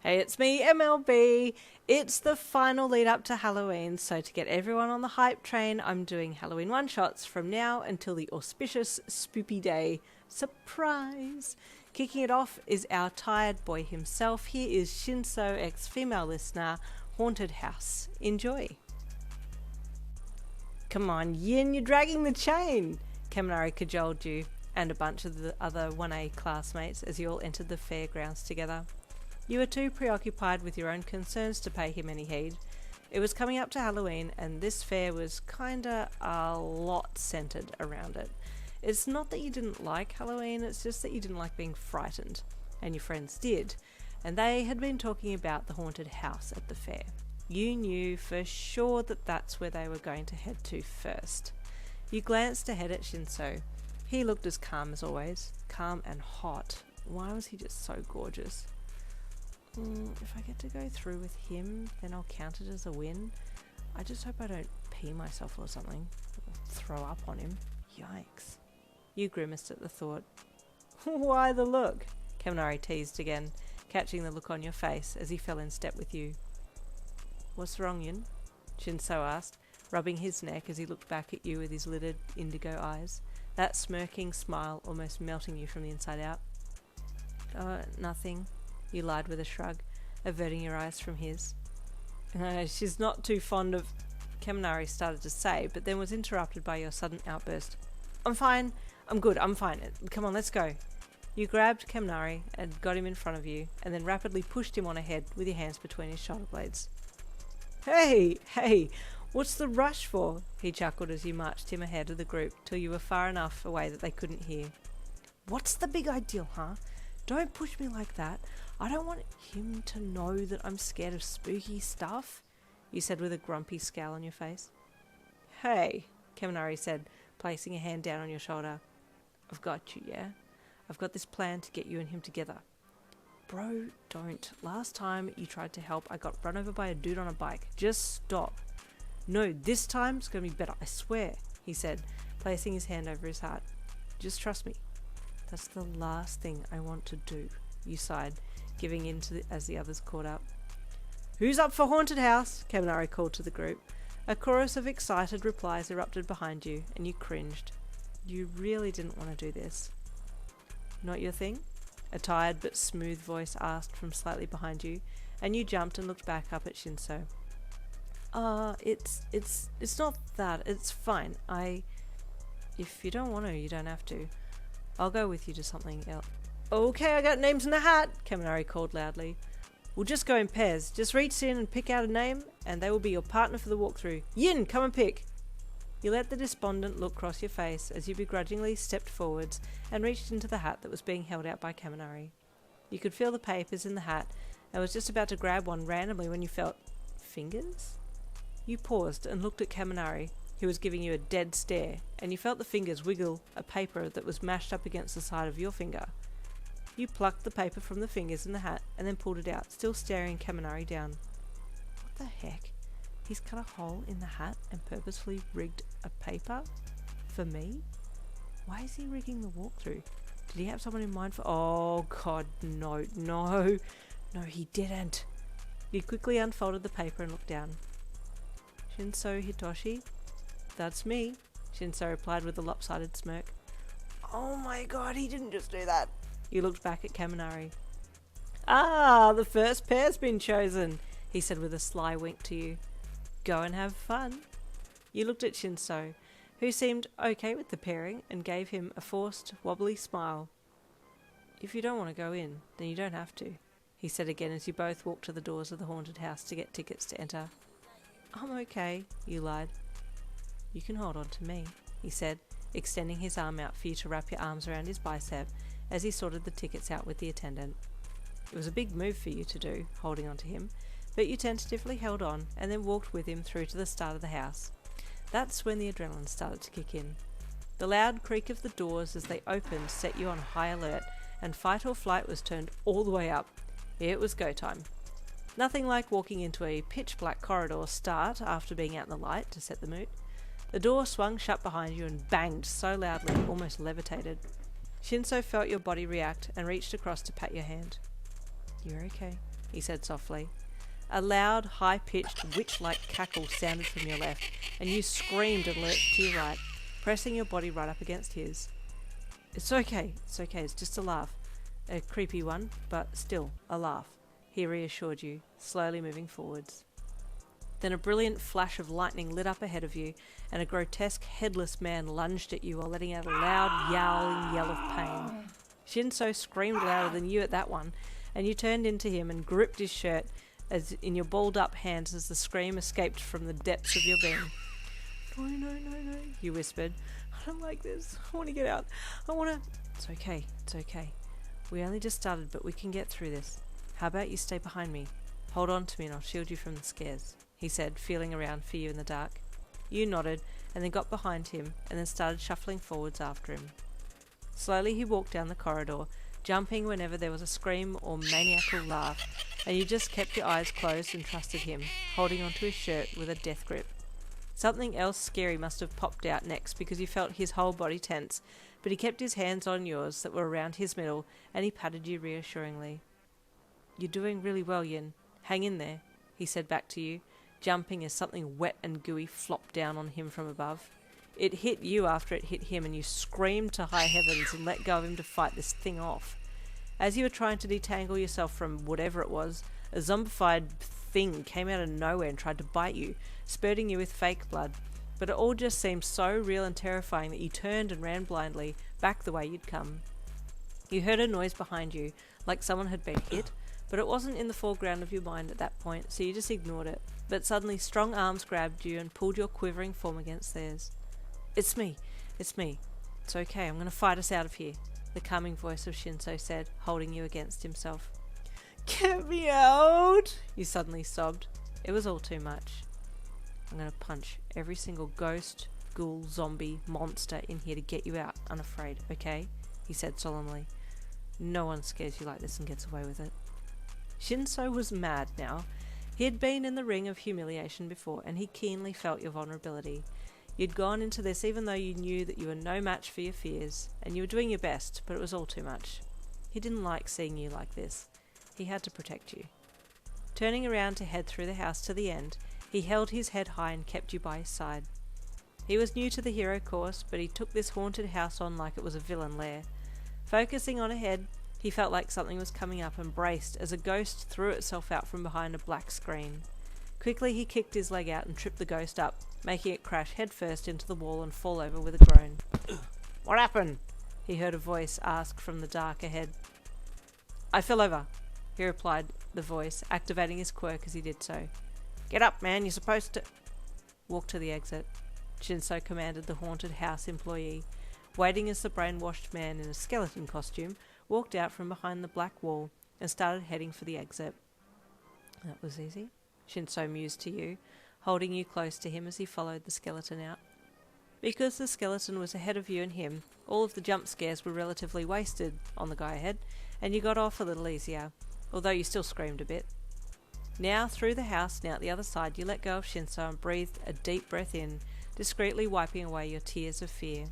Hey, it's me, MLB. It's the final lead up to Halloween, so to get everyone on the hype train, I'm doing Halloween one-shots from now until the auspicious spoopy day. Surprise! Kicking it off is our tired boy himself. Here is Shinsou, ex-female listener, Haunted House. Enjoy. Come on, Yin, you're dragging the chain! Kaminari cajoled you and a bunch of the other 1A classmates as you all entered the fairgrounds together. You were too preoccupied with your own concerns to pay him any heed. It was coming up to Halloween, and this fair was kinda a lot centered around it. It's not that you didn't like Halloween, it's just that you didn't like being frightened. And your friends did. And they had been talking about the haunted house at the fair. You knew for sure that that's where they were going to head to first. You glanced ahead at Shinsou. He looked as calm as always. Calm and hot. Why was he just so gorgeous? If I get to go through with him, then I'll count it as a win. I just hope I don't pee myself or something. Or throw up on him. Yikes. You grimaced at the thought. Why the look? Kaminari teased again, catching the look on your face as he fell in step with you. What's wrong, Yin? Shinsou asked, rubbing his neck as he looked back at you with his lidded indigo eyes, that smirking smile almost melting you from the inside out. Nothing. You lied with a shrug, averting your eyes from his. She's not too fond of... Kaminari started to say, but then was interrupted by your sudden outburst. I'm fine. I'm good. I'm fine. Come on, let's go. You grabbed Kaminari and got him in front of you, and then rapidly pushed him on ahead with your hands between his shoulder blades. Hey, what's the rush for? He chuckled as you marched him ahead of the group till you were far enough away that they couldn't hear. What's the big ideal, huh? Don't push me like that. I don't want him to know that I'm scared of spooky stuff, you said with a grumpy scowl on your face. Hey, Kaminari said, placing a hand down on your shoulder. I've got you, yeah? I've got this plan to get you and him together. Bro, don't. Last time you tried to help, I got run over by a dude on a bike. Just stop. No, this time it's going to be better, I swear, he said, placing his hand over his heart. Just trust me. That's the last thing I want to do, you sighed, giving in to as the others caught up. Who's up for haunted house? Kaminari called to the group. A chorus of excited replies erupted behind you, and you cringed. You really didn't want to do this. Not your thing? A tired but smooth voice asked from slightly behind you, and you jumped and looked back up at Shinsou. It's not that. It's fine. If you don't want to, you don't have to. I'll go with you to something else. Okay, I got names in the hat, Kaminari called loudly. We'll just go in pairs. Just reach in and pick out a name, and they will be your partner for the walkthrough. Yin, come and pick. You let the despondent look cross your face as you begrudgingly stepped forwards and reached into the hat that was being held out by Kaminari. You could feel the papers in the hat and was just about to grab one randomly when you felt... fingers? You paused and looked at Kaminari, who was giving you a dead stare, and you felt the fingers wiggle a paper that was mashed up against the side of your finger. You plucked the paper from the fingers in the hat and then pulled it out, still staring Kaminari down. What the heck? He's cut a hole in the hat and purposefully rigged a paper? For me? Why is he rigging the walkthrough? Did he have someone in mind for... Oh god, no, he didn't. You quickly unfolded the paper and looked down. Shinsou Hitoshi? That's me, Shinsou replied with a lopsided smirk. Oh my god, he didn't just do that. You looked back at Kaminari. Ah, the first pair's been chosen, he said with a sly wink to you. Go and have fun. You looked at Shinsou, who seemed okay with the pairing and gave him a forced, wobbly smile. If you don't want to go in, then you don't have to, he said again as you both walked to the doors of the haunted house to get tickets to enter. I'm okay, you lied. You can hold on to me, he said, extending his arm out for you to wrap your arms around his bicep as he sorted the tickets out with the attendant. It was a big move for you to do, holding on to him, but you tentatively held on and then walked with him through to the start of the house. That's when the adrenaline started to kick in. The loud creak of the doors as they opened set you on high alert, and fight or flight was turned all the way up. It was go time. Nothing like walking into a pitch-black corridor start after being out in the light to set the mood. The door swung shut behind you and banged so loudly it almost levitated. Shinsou felt your body react and reached across to pat your hand. You're okay. he said softly. A loud, high-pitched, witch-like cackle sounded from your left, and you screamed and lurched to your right, pressing your body right up against his. It's okay, it's just a laugh. A creepy one, but still, a laugh, he reassured you, slowly moving forwards. Then a brilliant flash of lightning lit up ahead of you, and a grotesque, headless man lunged at you while letting out a loud, yowling yell of pain. Shinsou screamed louder than you at that one, and you turned into him and gripped his shirt as in your balled-up hands as the scream escaped from the depths of your being. No, you whispered. I don't like this. I want to get out. I want to... It's okay. We only just started, but we can get through this. How about you stay behind me? Hold on to me and I'll shield you from the scares, he said, feeling around for you in the dark. You nodded, and then got behind him, and then started shuffling forwards after him. Slowly he walked down the corridor, jumping whenever there was a scream or maniacal laugh, and you just kept your eyes closed and trusted him, holding onto his shirt with a death grip. Something else scary must have popped out next because you felt his whole body tense, but he kept his hands on yours that were around his middle, and he patted you reassuringly. You're doing really well, Yin. Hang in there, he said back to you, jumping as something wet and gooey flopped down on him from above. It hit you after it hit him, and you screamed to high heavens and let go of him to fight this thing off. As you were trying to detangle yourself from whatever it was, a zombified thing came out of nowhere and tried to bite you, spurting you with fake blood. But it all just seemed so real and terrifying that you turned and ran blindly, back the way you'd come. You heard a noise behind you, like someone had been hit, but it wasn't in the foreground of your mind at that point, so you just ignored it. But suddenly strong arms grabbed you and pulled your quivering form against theirs. It's me. It's okay, I'm going to fight us out of here, the calming voice of Shinsou said, holding you against himself. Get me out, you suddenly sobbed. It was all too much. I'm going to punch every single ghost, ghoul, zombie, monster in here to get you out, unafraid, okay? He said solemnly. No one scares you like this and gets away with it. Shinsou was mad now. He had been in the ring of humiliation before, and he keenly felt your vulnerability. You'd gone into this even though you knew that you were no match for your fears, and you were doing your best, but it was all too much. He didn't like seeing you like this. He had to protect you. Turning around to head through the house to the end, he held his head high and kept you by his side. He was new to the hero course, but he took this haunted house on like it was a villain lair. Focusing on ahead, he felt like something was coming up and braced as a ghost threw itself out from behind a black screen. Quickly he kicked his leg out and tripped the ghost up, making it crash headfirst into the wall and fall over with a groan. What happened? He heard a voice ask from the dark ahead. I fell over, he replied, the voice, activating his quirk as he did so. Get up, man, you're supposed to... Walk to the exit, Shinsou commanded the haunted house employee, waiting as the brainwashed man in a skeleton costume walked out from behind the black wall and started heading for the exit. That was easy, Shinsou mused to you, holding you close to him as he followed the skeleton out. Because the skeleton was ahead of you and him, all of the jump scares were relatively wasted on the guy ahead, and you got off a little easier, although you still screamed a bit. Now through the house, now at the other side, you let go of Shinsou and breathed a deep breath in, discreetly wiping away your tears of fear.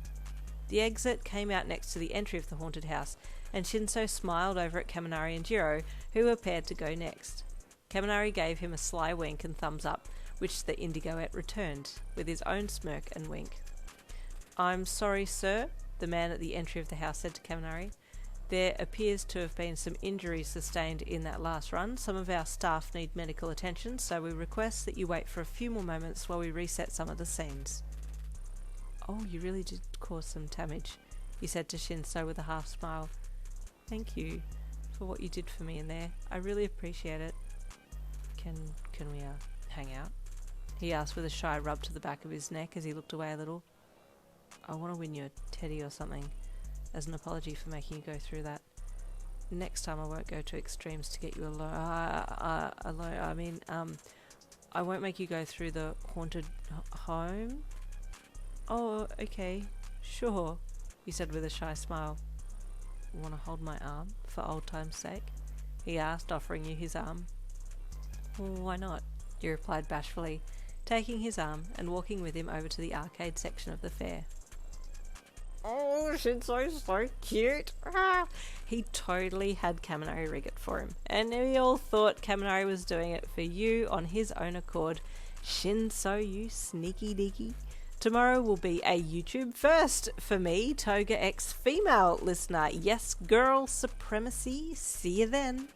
The exit came out next to the entry of the haunted house, and Shinsou smiled over at Kaminari and Jiro, who were paired to go next. Kaminari gave him a sly wink and thumbs up, which the Indigoette returned, with his own smirk and wink. I'm sorry, sir, the man at the entry of the house said to Kaminari. There appears to have been some injuries sustained in that last run. Some of our staff need medical attention, so we request that you wait for a few more moments while we reset some of the scenes. Oh, you really did cause some damage, he said to Shinsou with a half smile. Thank you for what you did for me in there. I really appreciate it. Can we hang out? He asked with a shy rub to the back of his neck as he looked away a little. I want to win you a teddy or something, as an apology for making you go through that. Next time I won't go to extremes to get you alone. I won't make you go through the haunted home. Oh, okay, sure, he said with a shy smile. Want to hold my arm, for old time's sake? He asked, offering you his arm. Why not? You replied bashfully, taking his arm and walking with him over to the arcade section of the fair. oh, Shinsou's so cute. Ah. He totally had Kaminari rig it for him. And we all thought Kaminari was doing it for you on his own accord. Shinsou, you sneaky deaky. Tomorrow will be a YouTube first for me, Toga X female listener. Yes, girl supremacy. See you then.